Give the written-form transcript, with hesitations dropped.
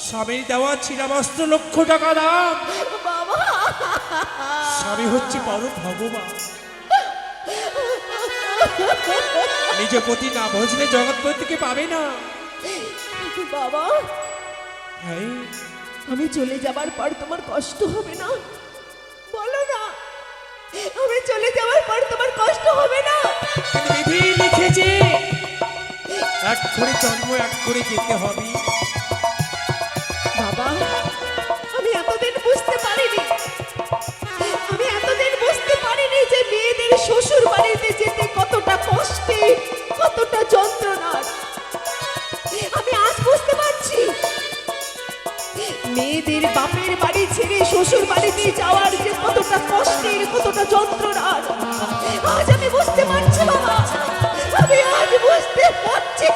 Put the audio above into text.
স্বামীর দেওয়া ছিঁড়া বস্ত্র লক্ষ টাকা দাম। বাবা স্বামী হচ্ছে বড় ভগবান। নিজ প্রতি না বুঝলে জগৎপতিকে পাবে না। বাবা হ্যাঁ, আমি চলে যাবার পর তোমার কষ্ট হবে না? বলো না, আমি চলে যাওয়ার পর তোমার কষ্ট হবে না? কিন্তু বিধি লিখেছে এক করে জন্ম এক করে যেতে হবে। বাবা আমি এতদিন বুঝতে পারিনি, আমি এতদিন বুঝতে পারিনি যে মেয়েদের শ্বশুর বাড়িতে যেতে কতটা কষ্টে, কতটা যন্ত্রণার। আমি আজ বুঝতে পারছি মেয়েদের বাপের বাড়ি ছেড়ে শ্বশুর বাড়িতে যাওয়ার যে কতটা কষ্টের, কতটা যন্ত্রণার। আজ আমি বুঝতে পারছি বাবা, আমি আজ বুঝতে পারছি।